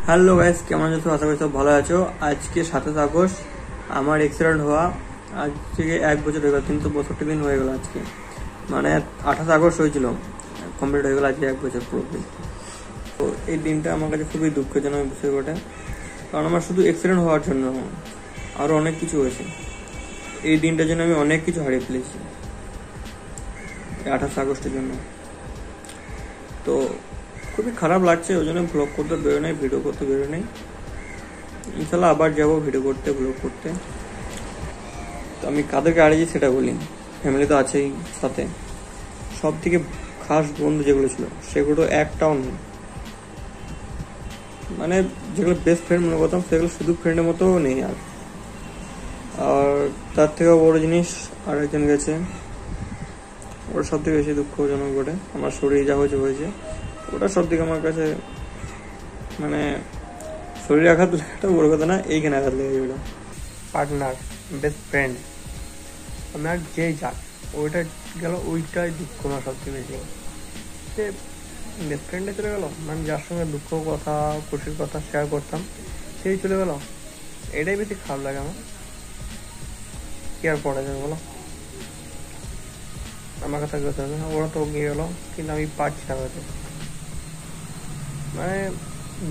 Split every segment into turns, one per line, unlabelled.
Hello guys, কেমন আছো? আশা করি সব ভালো আছো। আজকে 27 আগস্ট আমার অ্যাক্সিডেন্ট হওয়া আজ থেকে 1 বছর হয়ে গেল। 362 দিন হয়ে গেল আজকে, মানে 28 আগস্ট হয়েছিল, কমপ্লিট হয়ে গেল আজকে 1 বছর পুরোপুরি। তো এই দিনটা আমার কাছে খুবই দুঃখজনক বিষয় বটে, কারণ আমার শুধু অ্যাক্সিডেন্ট হওয়ার জন্য আরও অনেক কিছু হয়েছে। এই দিনটার জন্য আমি অনেক কিছু হারিয়ে ফেলেছি 28 আগস্টের জন্য। তো খুবই খারাপ লাগছে, ওই জন্য ব্লগ করতে বেরো নেই, ভিডিও করতে বেরো নেই। ইনশাল্লাহ আবার যাবো ভিডিও করতে, ব্লগ করতে। তো আমি কাদেরকে হারিয়েছি সেটা বলি। ফ্যামিলি তো আছেই সাথে, সব থেকে খাস বন্ধু যেগুলো ছিল সেগুলো একটাও নেই। মানে যেগুলো বেস্ট ফ্রেন্ড মনে করতাম সেগুলো শুধু ফ্রেন্ডের মতো নেই আর। আর তার থেকেও বড় জিনিস আর একজন গেছে, ওটা সব থেকে বেশি দুঃখজনক বটে। আমার শরীরে যা হয়েছে ওটা সব থেকে আমার কাছে, মানে শরীরে আঘাত একটা বড় কথা না, এইখানে আঘাত লেগে গেল। পার্টনার, বেস্ট ফ্রেন্ড, আমার যেই যাক ওইটা গেল, ওইটাই দুঃখ আমার সবচেয়ে বেশি। যে বেস্ট ফ্রেন্ডে চলে গেল, মানে যার সঙ্গে দুঃখ কথা খুশির কথা শেয়ার করতাম সেই চলে গেল, এটাই বেশি খারাপ লাগে আমার। কি আর পড়া যাবে বলো, আমার কথা কেউ হবে না, ওরা তো গিয়ে গেলো কিন্তু আমি পারছি না হয়তো। মানে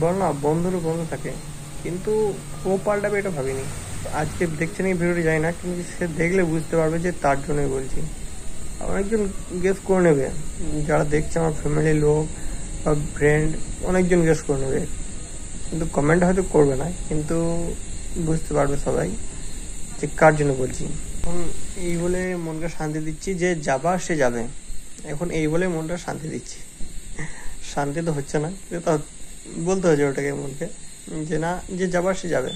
বল না, বন্ধুরও বন্ধু থাকে, কিন্তু ও পাল্টাবে এটা ভাবিনি। আজকে দেখছেন এই ভিডিওটি, যায় না, কিন্তু সে দেখলে বুঝতে পারবে যে তার জন্যই বলছি। অনেকজন গেস করে নেবে, যারা দেখছে আমার ফ্যামিলির লোক বা ফ্রেন্ড, অনেকজন গেস করে নেবে, কিন্তু কমেন্ট হয়তো করবে না, কিন্তু বুঝতে পারবে সবাই যে কার জন্য বলছি। এখন এই বলে মনকে শান্তি দিচ্ছি যে যাবার সে যাবে, এখন এই বলে মনটা শান্তি দিচ্ছি। শান্তি তো হচ্ছে না, কিন্তু বলতে হচ্ছে ওটাকে মনকে, যে না, যে যাবার সে যাবে।